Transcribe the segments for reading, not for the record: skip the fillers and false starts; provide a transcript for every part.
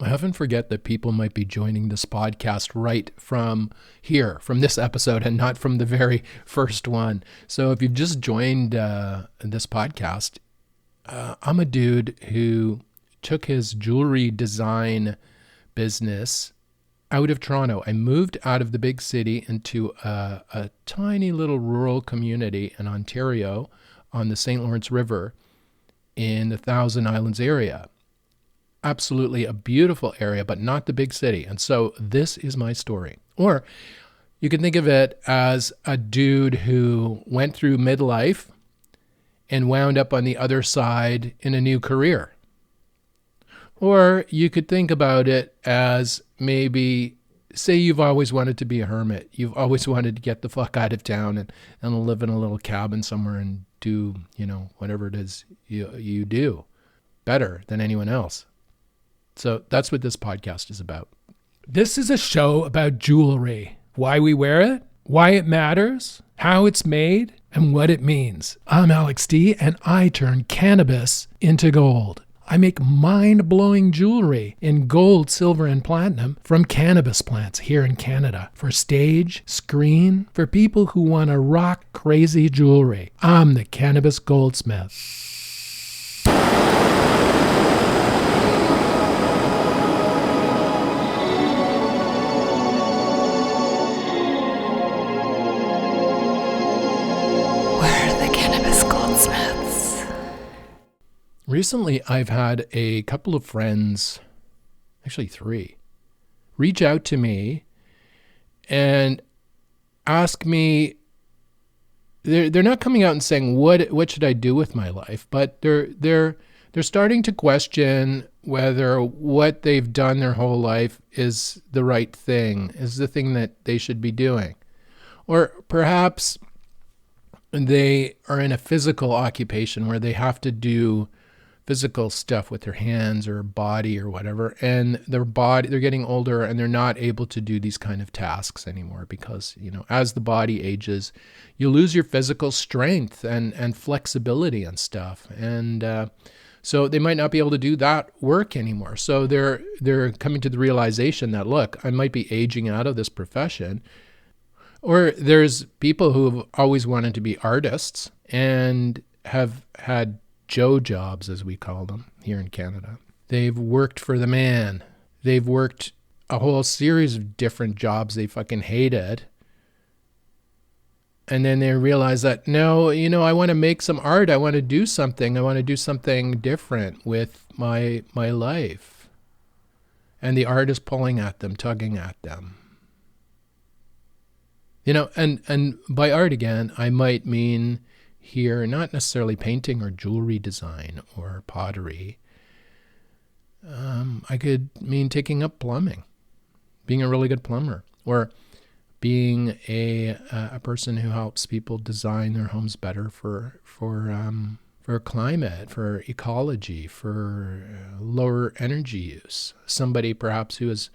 I often forget that people might be joining this podcast right from here, from this episode, and not from the very first one. So if you've just joined this podcast, I'm a dude who took his jewelry design business out of Toronto. I moved out of the big city into a tiny little rural community in Ontario on the St. Lawrence River in the Thousand Islands area. Absolutely a beautiful area, but not the big city. And so this is my story. Or you can think of it as a dude who went through midlife and wound up on the other side in a new career. Or you could think about it as maybe, say you've always wanted to be a hermit. You've always wanted to get the fuck out of town and live in a little cabin somewhere and do, whatever it is you do better than anyone else. So that's what this podcast is about. This is a show about jewelry, why we wear it, why it matters, how it's made, and what it means. I'm Alex D, and I turn cannabis into gold. I make mind-blowing jewelry in gold, silver, and platinum from cannabis plants here in Canada for stage, screen, for people who want to rock crazy jewelry. I'm the Cannabis Goldsmith. Recently, I've had a couple of friends, actually 3, reach out to me and ask me, they're not coming out and saying, what should I do with my life? But they're starting to question whether what they've done their whole life is the right thing, is the thing that they should be doing. Or perhaps they are in a physical occupation where they have to do physical stuff with their hands or body or whatever, and they're getting older and they're not able to do these kind of tasks anymore because, as the body ages, you lose your physical strength and flexibility and stuff. And so they might not be able to do that work anymore. So they're coming to the realization that, look, I might be aging out of this profession. Or there's people who have always wanted to be artists and have had Joe jobs, as we call them here in Canada. They've worked for the man. They've worked a whole series of different jobs they fucking hated. And then they realize that, no, I want to make some art. I want to do something. I want to do something different with my life. And the art is pulling at them, tugging at them. And by art again, I might mean here, not necessarily painting or jewelry design or pottery. I could mean taking up plumbing, being a really good plumber, or being a person who helps people design their homes better for climate, for ecology, for lower energy use. Somebody perhaps who is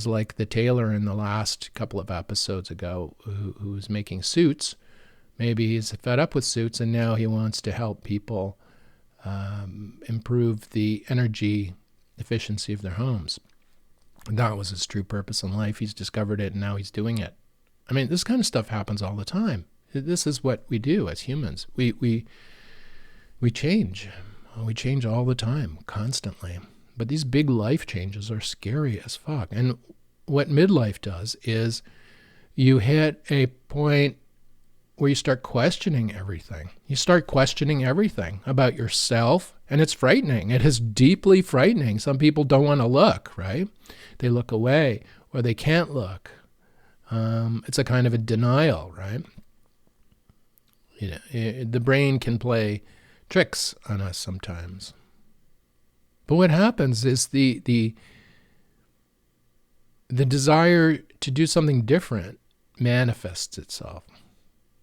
like the tailor in the last couple of episodes ago, who was making suits. Maybe he's fed up with suits and now he wants to help people improve the energy efficiency of their homes. That was his true purpose in life. He's discovered it and now he's doing it. I mean, this kind of stuff happens all the time. This is what we do as humans. We change. We change all the time, constantly. But these big life changes are scary as fuck. And what midlife does is you hit a point where you start questioning everything. You start questioning everything about yourself, and it's frightening. It is deeply frightening. Some people don't want to look, right? They look away, or they can't look. It's a kind of a denial, right? The brain can play tricks on us sometimes. But what happens is the desire to do something different manifests itself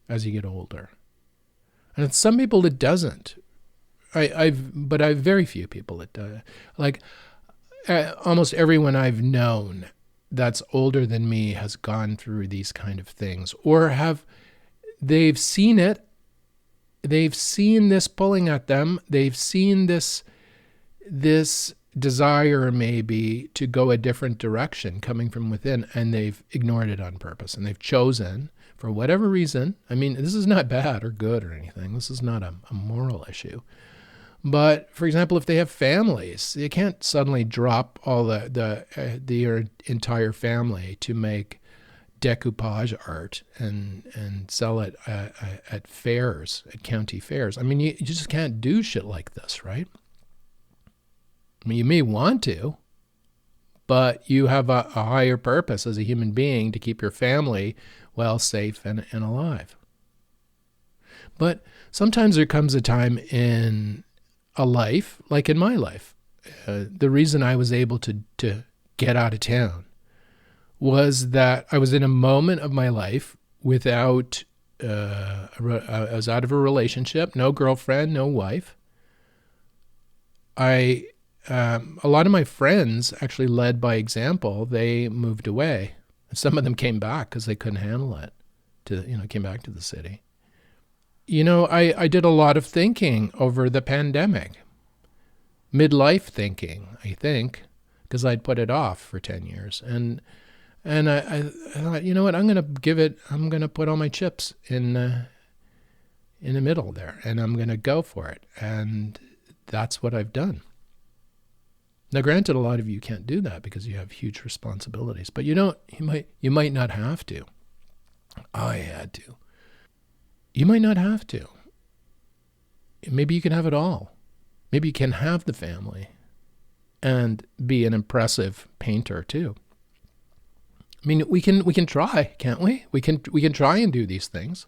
as you get older. And it's some people it doesn't. But I've very few people that do. Almost everyone I've known that's older than me has gone through these kind of things, or they've seen it. They've seen this pulling at them. They've seen this desire maybe to go a different direction coming from within, and they've ignored it on purpose, and they've chosen for whatever reason. I mean, this is not bad or good or anything. This is not a moral issue. But for example, if they have families, you can't suddenly drop all the entire family to make decoupage art and sell it at fairs, at county fairs. I mean, you just can't do shit like this, right? I mean, you may want to, but you have a higher purpose as a human being to keep your family well, safe, and alive. But sometimes there comes a time in a life, like in my life, the reason I was able to get out of town was that I was in a moment of my life without, I was out of a relationship, no girlfriend, no wife. A lot of my friends actually led by example. They moved away. Some of them came back because they couldn't handle it. Came back to the city. I did a lot of thinking over the pandemic. Midlife thinking, I think, because I'd put it off for 10 years. And I thought, you know what, I'm going to put all my chips in the middle there, and I'm going to go for it. And that's what I've done. Now, granted, a lot of you can't do that because you have huge responsibilities, but you might not have to. I had to. You might not have to. Maybe you can have it all. Maybe you can have the family and be an impressive painter too. I mean, we can try, can't we? We can try and do these things.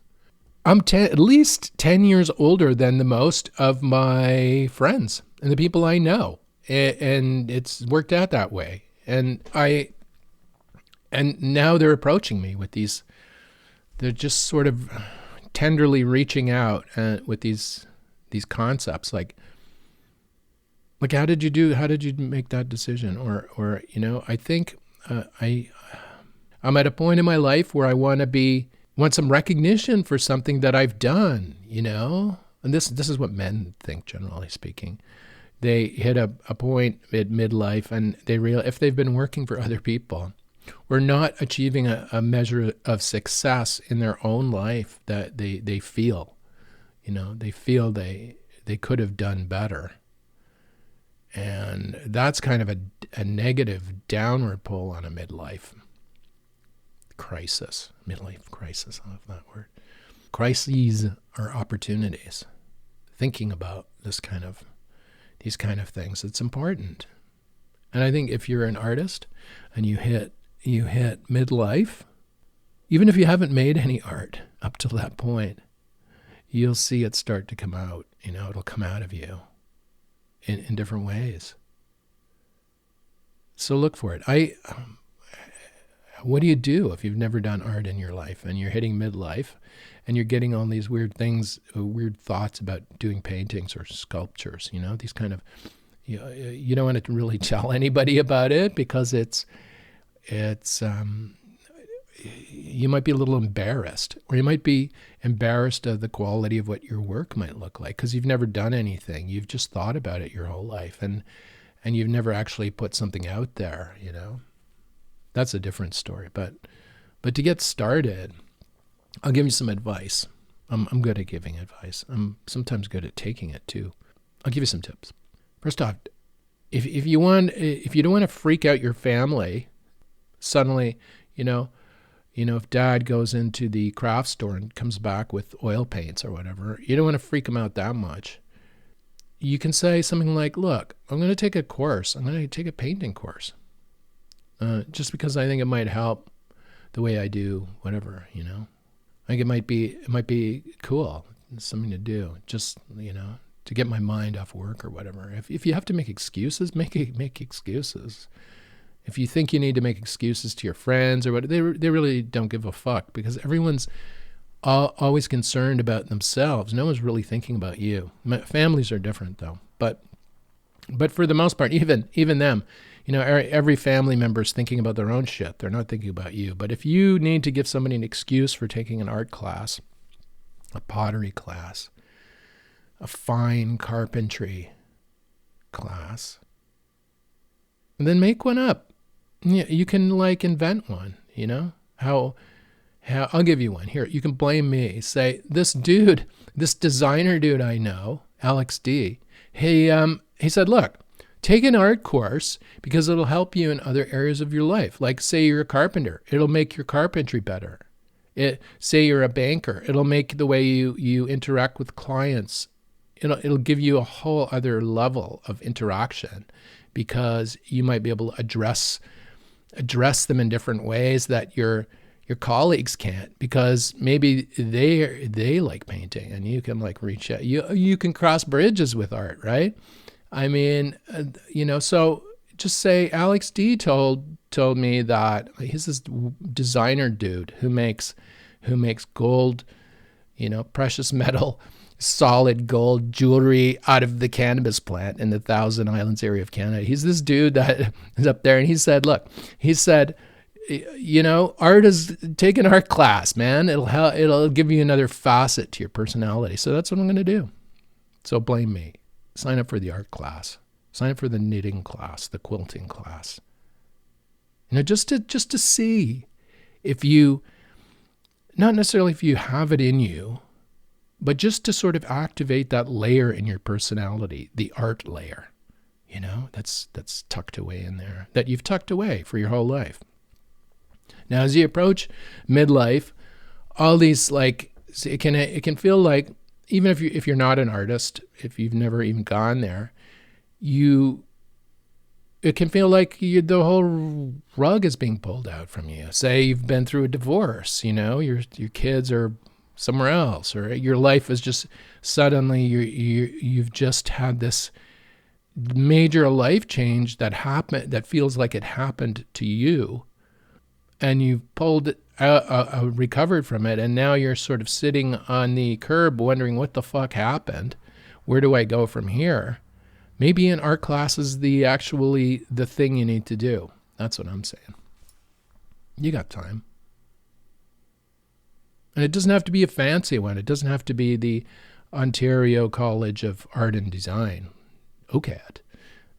I'm at least 10 years older than the most of my friends and the people I know. And it's worked out that way. And now they're approaching me with these, they're just sort of tenderly reaching out with these concepts like how did you make that decision? Or I think I'm at a point in my life where I want some recognition for something that I've done, and this is what men think, generally speaking. They hit a point at midlife and they realize if they've been working for other people or not achieving a measure of success in their own life that they feel, they could have done better. And that's kind of a negative downward pull on a midlife crisis. Midlife crisis, I love that word. Crises are opportunities. Thinking about these kind of things, it's important. And I think if you're an artist and you hit midlife, even if you haven't made any art up till that point, you'll see it start to come out. It'll come out of you in different ways. So look for it. What do you do if you've never done art in your life and you're hitting midlife and you're getting all these weird things, weird thoughts about doing paintings or sculptures, these kind of, you don't want to really tell anybody about it because it's you might be a little embarrassed, or you might be embarrassed of the quality of what your work might look like because you've never done anything. You've just thought about it your whole life and you've never actually put something out there, That's a different story. But to get started, I'll give you some advice. I'm good at giving advice. I'm sometimes good at taking it too. I'll give you some tips. First off, if you don't want to freak out your family, suddenly, if dad goes into the craft store and comes back with oil paints or whatever, you don't want to freak him out that much. You can say something like, look, I'm going to take a course. I'm going to take a painting course. Just because I think it might help the way I do whatever, I think it might be cool. It's something to do, just, to get my mind off work or whatever. If you have to make excuses, make excuses. If you think you need to make excuses to your friends or what, they really don't give a fuck because everyone's always concerned about themselves. No one's really thinking about you. Families are different though, but for the most part, even them, every family member is thinking about their own shit. They're not thinking about you. But if you need to give somebody an excuse for taking an art class, a pottery class, a fine carpentry class, And then make one up. You can like invent one, you know? How I'll give you one. Here, you can blame me. Say, this designer dude I know, Alex D, he said, look, take an art course because it'll help you in other areas of your life. Like say you're a carpenter, it'll make your carpentry better. Say you're a banker, it'll make the way you interact with clients. It'll give you a whole other level of interaction because you might be able to address them in different ways that your colleagues can't, because maybe they like painting and you can like reach out. You can cross bridges with art, right? I mean, so just say Alex D told me that he's this designer dude who makes gold, precious metal, solid gold jewelry out of the cannabis plant in the Thousand Islands area of Canada. He's this dude that is up there, and he said, take an art class, man. It'll give you another facet to your personality. So that's what I'm going to do. So blame me. Sign up for the art class. Sign up for the knitting class, the quilting class. Just to see if you, not necessarily if you have it in you, but just to sort of activate that layer in your personality, the art layer, that's tucked away in there, that you've tucked away for your whole life. Now, as you approach midlife, all these it can feel like, even if you're not an artist, if you've never even gone there, it can feel like the whole rug is being pulled out from you. Say you've been through a divorce, your kids are somewhere else, or your life is just suddenly you've just had this major life change that happened, that feels like it happened to you, and you've pulled out, recovered from it, and now you're sort of sitting on the curb wondering what the fuck happened. Where do I go from here? Maybe an art class is the thing you need to do. That's what I'm saying. You got time. And it doesn't have to be a fancy one. It doesn't have to be the Ontario College of Art and Design, OCAD,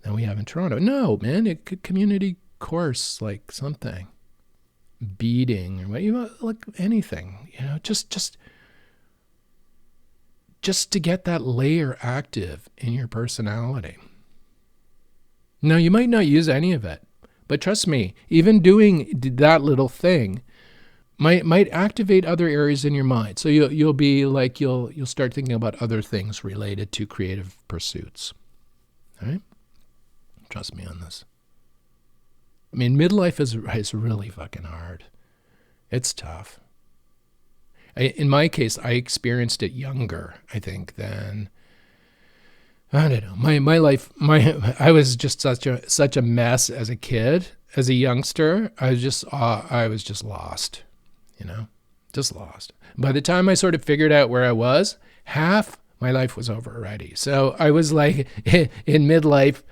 that we have in Toronto. No, man, it could community course, like something. Beading, or like anything, just to get that layer active in your personality. Now, you might not use any of it, but trust me, even doing that little thing might activate other areas in your mind. So you'll be like, you'll start thinking about other things related to creative pursuits. All right? Trust me on this. I mean, midlife is really fucking hard. It's tough. In my case, I experienced it younger, I think, than, I don't know. My life, I was just such a mess as a kid, as a youngster. I was just lost, just lost. By the time I sort of figured out where I was, half my life was over already. So I was like, in midlife,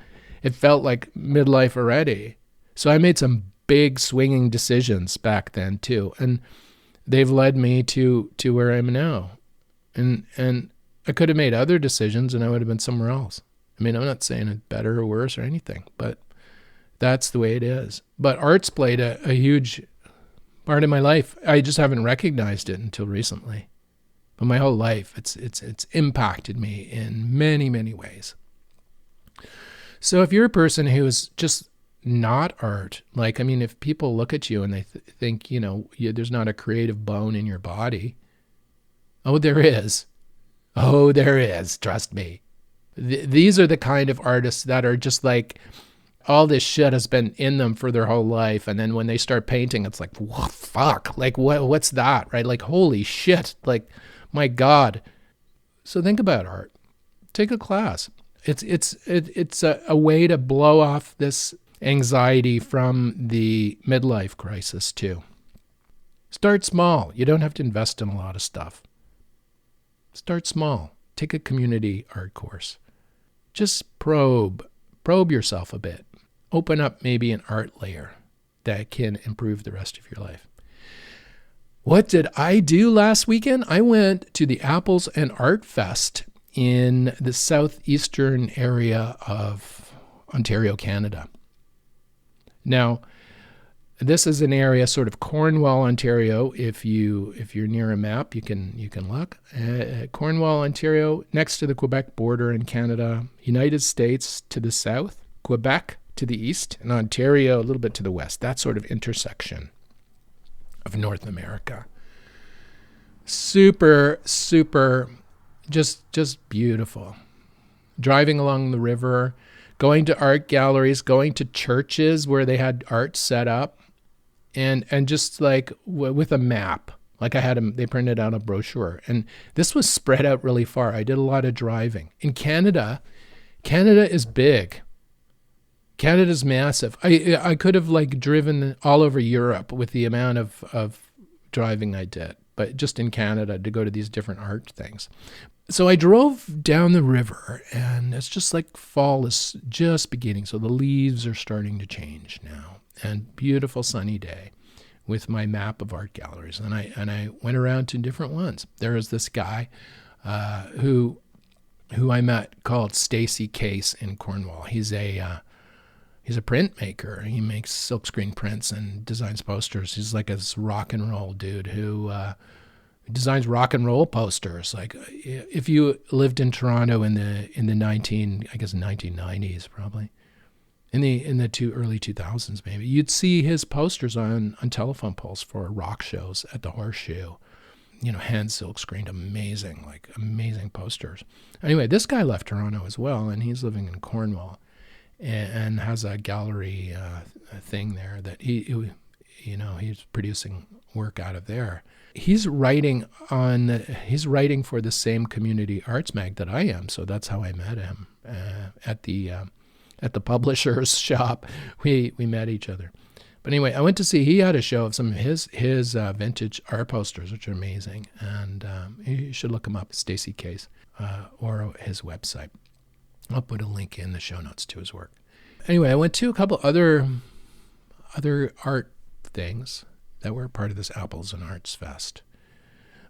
it felt like midlife already. So I made some big swinging decisions back then too, and they've led me to where I am now. And I could have made other decisions and I would have been somewhere else. I mean, I'm not saying it's better or worse or anything, but that's the way it is. But art's played a huge part of my life. I just haven't recognized it until recently. But my whole life, it's impacted me in many, many ways. So if you're a person who is just not art, if people look at you and they think, there's not a creative bone in your body. Oh, there is. Oh, there is. Trust me. These are the kind of artists that are just like, all this shit has been in them for their whole life. And then when they start painting, it's like, what fuck? Like, what's that? Right? Like, holy shit. Like, my God. So think about art. Take a class. It's a way to blow off this anxiety from the midlife crisis too. Start small. You don't have to invest in a lot of stuff. Start small. Take a community art course. Just probe yourself a bit. Open up maybe an art layer that can improve the rest of your life. What did I do last weekend? I went to the Apples and Art Fest in the southeastern area of Ontario, Canada. Now, this is an area, sort of Cornwall, Ontario. If you're near a map, you can look. Cornwall, Ontario, next to the Quebec border in Canada. United States to the south, Quebec to the east, and Ontario a little bit to the west. That sort of intersection of North America. Super, super, just beautiful. Driving along the river, going to art galleries, going to churches where they had art set up, and just like with a map. Like they printed out a brochure, and this was spread out really far. I did a lot of driving. In Canada is big. Canada's massive. I could have like driven all over Europe with the amount of driving I did, but just in Canada to go to these different art things. So I drove down the river, and it's just like fall is just beginning. So the leaves are starting to change now, and beautiful sunny day with my map of art galleries. And I went around to different ones. There was this guy who I met called Stacey Case in Cornwall. He's a printmaker. He makes silkscreen prints and designs posters. He's like this rock and roll dude who designs rock and roll posters. Like if you lived in Toronto in the 1990s, probably in the early 2000s, maybe you'd see his posters on telephone poles for rock shows at the Horseshoe. Hand silkscreened, amazing posters. Anyway, this guy left Toronto as well, and he's living in Cornwall. And has a gallery thing there that he's producing work out of there. He's writing for the same community arts mag that I am, so that's how I met him at the publisher's shop. We met each other. But anyway, I went to see. He had a show of some of his vintage art posters, which are amazing, and you should look him up, Stacey Case, or his website. I'll put a link in the show notes to his work. Anyway, I went to a couple other art things that were part of this Apples and Arts Fest.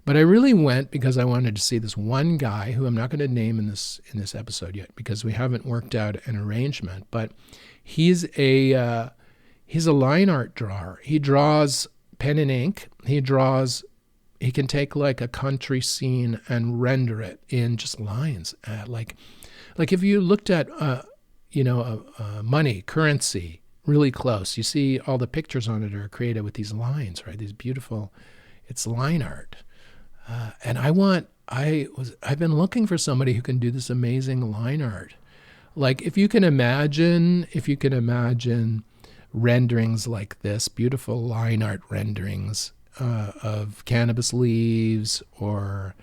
But I really went because I wanted to see this one guy who I'm not going to name in this episode yet because we haven't worked out an arrangement. But he's a line art drawer. He draws pen and ink. He can take like a country scene and render it in just lines. Like if you looked at, money, currency, really close, you see all the pictures on it are created with these lines, right? These beautiful, it's line art. And I've been looking for somebody who can do this amazing line art. Like if you can imagine renderings like this, beautiful line art renderings of cannabis leaves or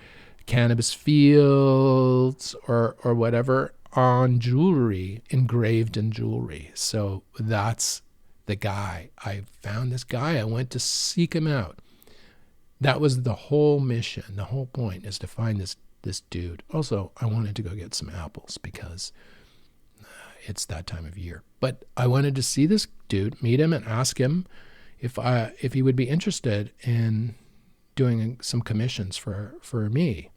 cannabis fields or whatever on jewelry, engraved in jewelry. So that's the guy. I found this guy. I went to seek him out. That was the whole mission. The whole point is to find this dude. Also, I wanted to go get some apples because it's that time of year. But I wanted to see this dude, meet him, and ask him if he would be interested in doing some commissions for me,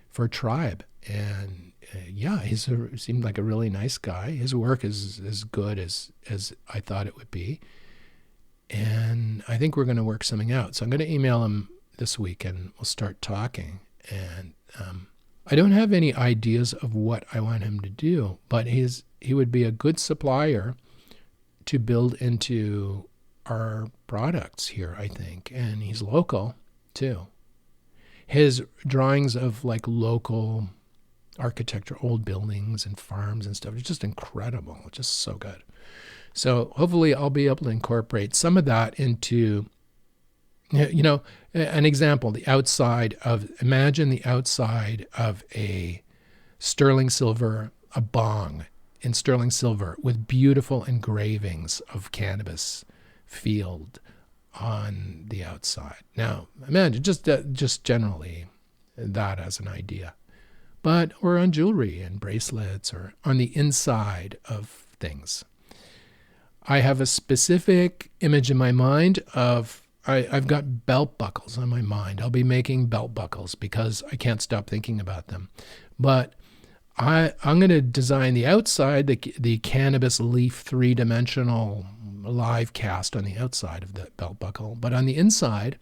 for Tribe. And he seemed like a really nice guy. His work is as good as I thought it would be. And I think we're going to work something out. So I'm going to email him this week and we'll start talking. And I don't have any ideas of what I want him to do, but he would be a good supplier to build into our products here, I think. And he's local too. His drawings of like local architecture, old buildings and farms and stuff, it's just incredible. Just so good. So hopefully I'll be able to incorporate some of that into, an example, imagine the outside of a sterling silver, a bong in sterling silver with beautiful engravings of cannabis field on the outside. Now, imagine just generally that as an idea. Or on jewelry and bracelets or on the inside of things. I have a specific image in my mind of, I've got belt buckles on my mind. I'll be making belt buckles because I can't stop thinking about them. But I'm going to design the outside, the cannabis leaf 3-dimensional live cast on the outside of the belt buckle. But on the inside,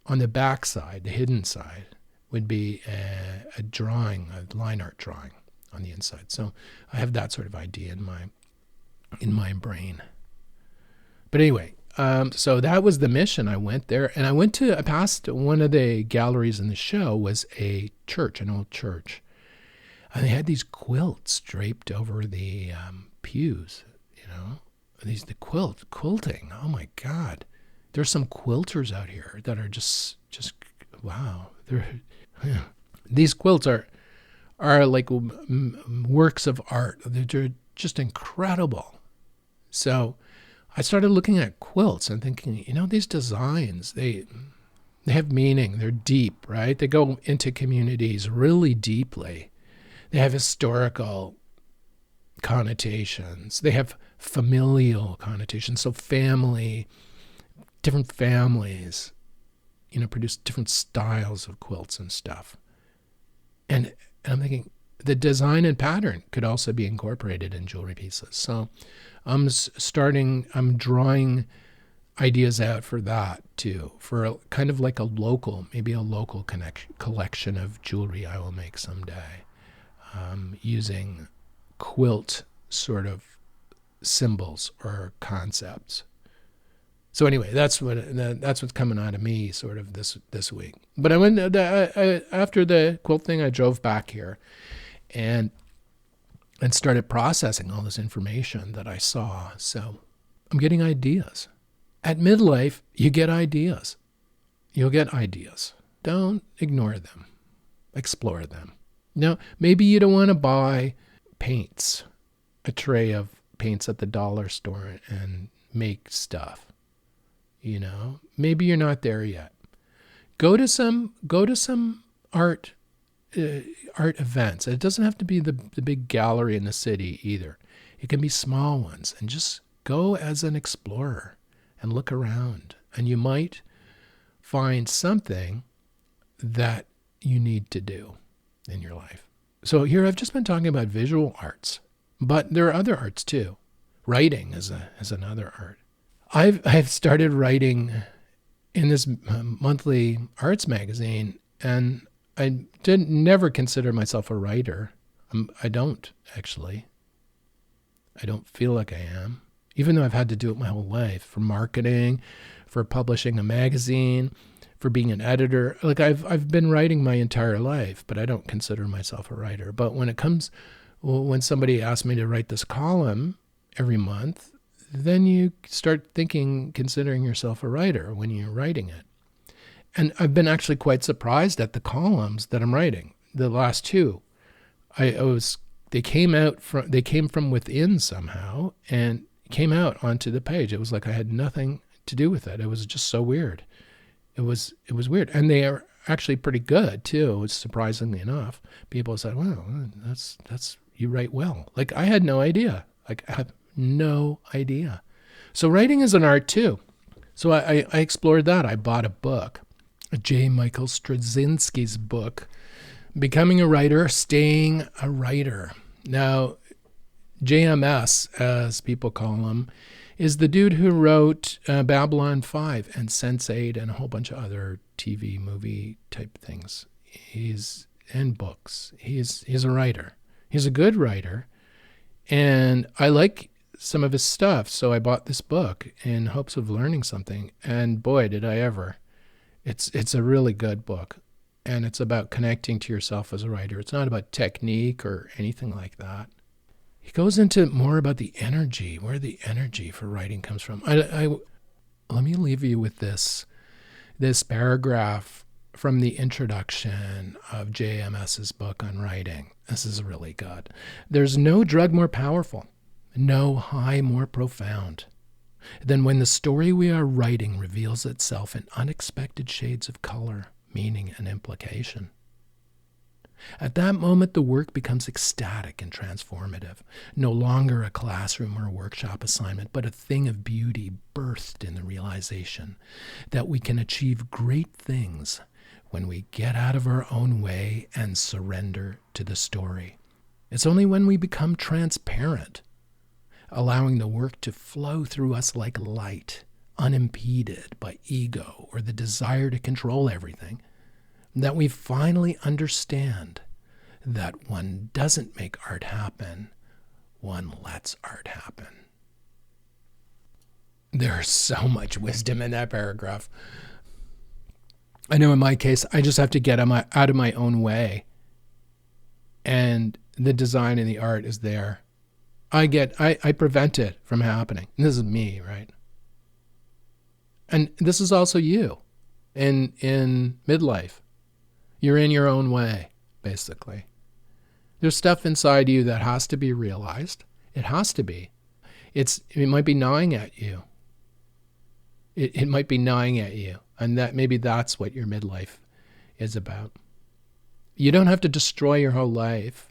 on the back side, the hidden side, would be a drawing, a line art drawing on the inside. So I have that sort of idea in my brain. But anyway, so that was the mission. I went there, and I passed one of the galleries in the show was a church, an old church. And they had these quilts draped over the pews, the quilting. Oh my God. There's some quilters out here that are just wow. These quilts are like works of art. They're just incredible. So I started looking at quilts and thinking, these designs, they have meaning. They're deep, right? They go into communities really deeply. They have historical connotations. They have familial connotations. So different families, produce different styles of quilts and stuff. And I'm thinking the design and pattern could also be incorporated in jewelry pieces. So I'm drawing ideas out for that too, for kind of like maybe a local collection of jewelry I will make someday, using quilt sort of symbols or concepts. So anyway, that's what's coming out of me sort of this week. But I went after the quilt thing. I drove back here, and started processing all this information that I saw. So I'm getting ideas. At Midlife, you get ideas. You'll get ideas. Don't ignore them. Explore them. Now, maybe you don't want to buy paints, a tray of paints at the dollar store and make stuff. Maybe you're not there yet. Go to some art events. It doesn't have to be the big gallery in the city either. It can be small ones, and just go as an explorer and look around, and you might find something that you need to do in your life. So here I've just been talking about visual arts, but there are other arts too. Writing is another art. I've started writing in this monthly arts magazine, and I never consider myself a writer. I don't, actually. I don't feel like I am, even though I've had to do it my whole life, for marketing, for publishing a magazine, for being an editor. Like I've been writing my entire life, but I don't consider myself a writer. But when somebody asks me to write this column every month, then you start considering yourself a writer when you're writing it. And I've been actually quite surprised at the columns that I'm writing. The last two, they came from within somehow and came out onto the page. It was like I had nothing to do with it. It was just so weird. It was weird. And they are actually pretty good too, surprisingly enough. People said, "Wow, that's you write well." Like I had no idea. Like I have no idea. So writing is an art too. So I explored that. I bought a book, J. Michael Straczynski's book, Becoming a Writer, Staying a Writer. Now, JMS, as people call him, is the dude who wrote Babylon 5 and Sense8 and a whole bunch of other TV movie type things. And books. He's a writer. He's a good writer. And I like some of his stuff, so I bought this book in hopes of learning something. And boy, did I ever. It's a really good book. And it's about connecting to yourself as a writer. It's not about technique or anything like that. He goes into more about the energy, where the energy for writing comes from. Let me leave you with this paragraph from the introduction of JMS's book on writing. This is really good. There's no drug more powerful, no high more profound than when the story we are writing reveals itself in unexpected shades of color, meaning, and implication. At that moment, the work becomes ecstatic and transformative, no longer a classroom or a workshop assignment, but a thing of beauty birthed in the realization that we can achieve great things when we get out of our own way and surrender to the story. It's only when we become transparent allowing the work to flow through us like light, unimpeded by ego or the desire to control everything, that we finally understand that one doesn't make art happen, one lets art happen. There's so much wisdom in that paragraph. I know in my case, I just have to get out of my own way. And the design and the art is there. I prevent it from happening. And this is me, right? And this is also you in midlife. You're in your own way, basically. There's stuff inside you that has to be realized. It has to be. It might be gnawing at you. It might be gnawing at you. And that maybe that's what your midlife is about. You don't have to destroy your whole life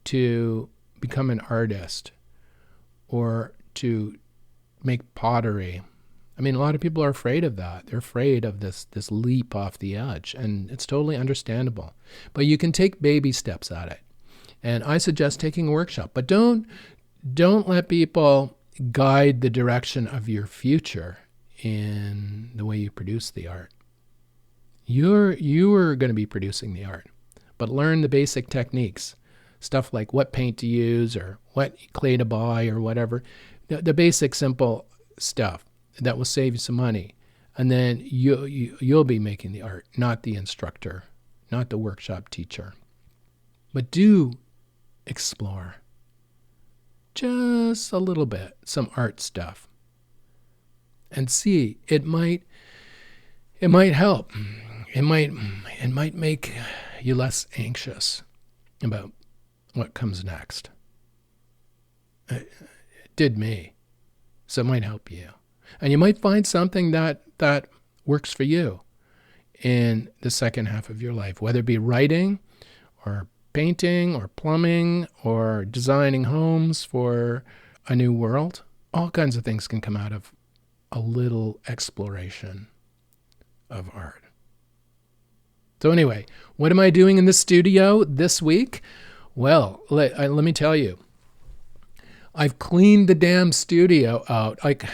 to become an artist or to make pottery. I mean, a lot of people are afraid of that. They're afraid of this leap off the edge, and it's totally understandable. But you can take baby steps at it. And I suggest taking a workshop, but don't let people guide the direction of your future in the way you produce the art. You are going to be producing the art, but learn the basic techniques, stuff like what paint to use or what clay to buy or whatever, the basic simple stuff that will save you some money. And then you'll be making the art, not the instructor, not the workshop teacher. But do explore just a little bit, some art stuff, and see, it might help. It might make you less anxious about what comes next. It did me. So it might help you. And you might find something that works for you in the second half of your life, whether it be writing or painting or plumbing or designing homes for a new world. All kinds of things can come out of a little exploration of art. So anyway, what am I doing in the studio this week? Well, let me tell you. I've cleaned the damn studio out. Like,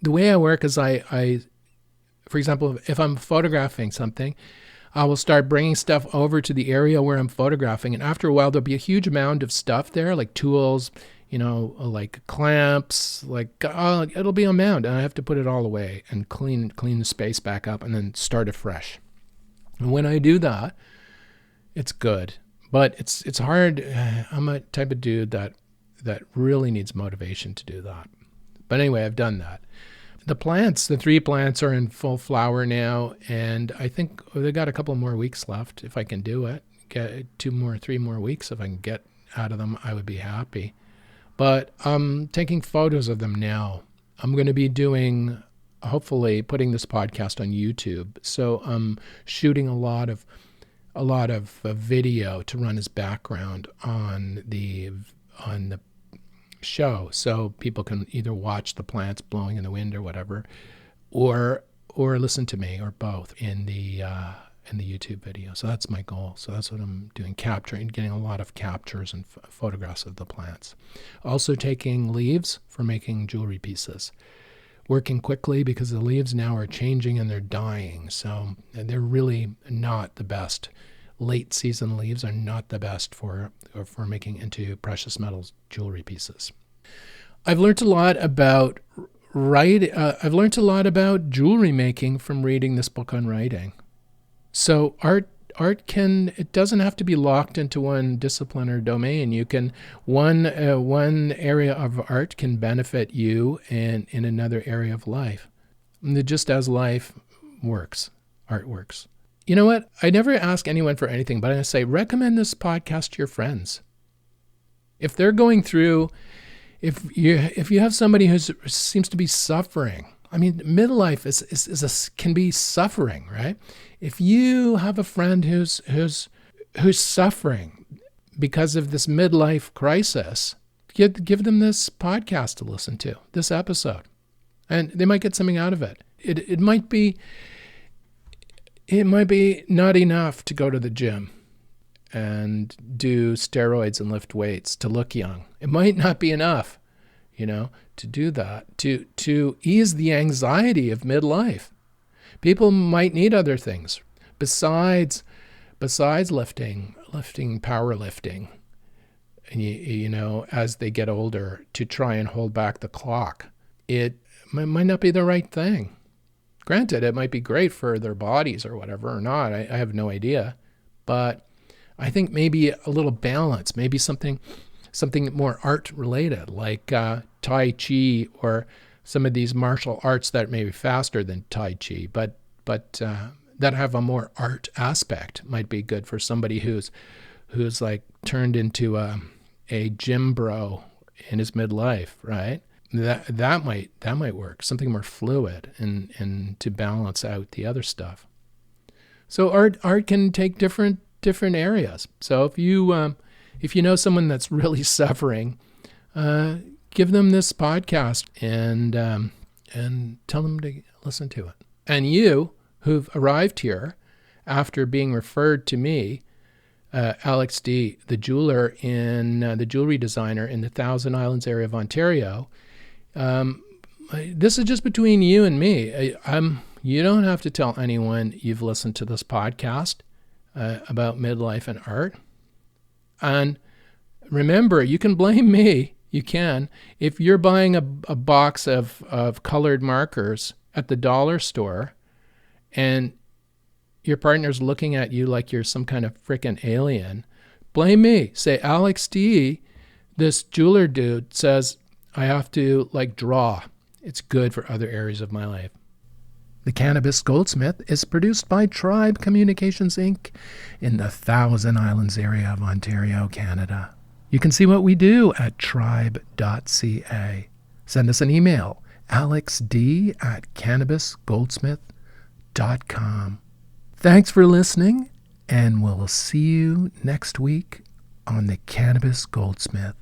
the way I work is I, for example, if I'm photographing something, I will start bringing stuff over to the area where I'm photographing. And after a while, there'll be a huge amount of stuff there, like tools, like clamps, it'll be a mound. And I have to put it all away and clean the space back up and then start afresh. And when I do that, it's good. But it's hard. I'm a type of dude that really needs motivation to do that. But anyway, I've done that. The 3 plants are in full flower now, and I think they got a couple more weeks left if I can do it. Get 3 more weeks if I can get out of them, I would be happy. But I'm taking photos of them now. I'm going to be hopefully putting this podcast on YouTube. So I'm shooting a lot of video to run as background on the show, so people can either watch the plants blowing in the wind or whatever, or listen to me, or both in the YouTube video. So that's my goal. So that's what I'm doing, getting a lot of captures and photographs of the plants. Also taking leaves for making jewelry pieces. Working quickly because the leaves now are changing and they're dying. So they're really not the best. Late season leaves are not the best for making into precious metals jewelry pieces. I've learned a lot about I've learned a lot about jewelry making from reading this book on writing. So art it doesn't have to be locked into one discipline or domain. You can one area of art can benefit you in another area of life. And just as life works, art works. You know what? I never ask anyone for anything, but I'm going to say, recommend this podcast to your friends. If they're going through, if you have somebody who seems to be suffering, I mean, midlife can be suffering, right? If you have a friend who's suffering because of this midlife crisis, give them this podcast to listen to, this episode, and they might get something out of it. It might be not enough to go to the gym and do steroids and lift weights to look young. It might not be enough, to do that, to ease the anxiety of midlife. People might need other things besides lifting, powerlifting, and as they get older, to try and hold back the clock. It might not be the right thing. Granted, it might be great for their bodies or whatever or not. I have no idea. But I think maybe a little balance, maybe something more art related, like Tai Chi or some of these martial arts that may be faster than Tai Chi, but that have a more art aspect, might be good for somebody who's like turned into a gym bro in his midlife, right? That might work. Something more fluid and to balance out the other stuff. So art can take different areas. So if you know someone that's really suffering, give them this podcast and tell them to listen to it. And you who've arrived here after being referred to me, Alex D, the jeweler the jewelry designer in the Thousand Islands area of Ontario. This is just between you and me. You don't have to tell anyone you've listened to this podcast about midlife and art. And remember, you can blame me. You can. If you're buying a box of colored markers at the dollar store and your partner's looking at you like you're some kind of frickin' alien, blame me. Say, Alex D, this jeweler dude, says I have to draw. It's good for other areas of my life. The Cannabis Goldsmith is produced by Tribe Communications, Inc. in the Thousand Islands area of Ontario, Canada. You can see what we do at tribe.ca. Send us an email, alexd@cannabisgoldsmith.com. Thanks for listening, and we'll see you next week on the Cannabis Goldsmith.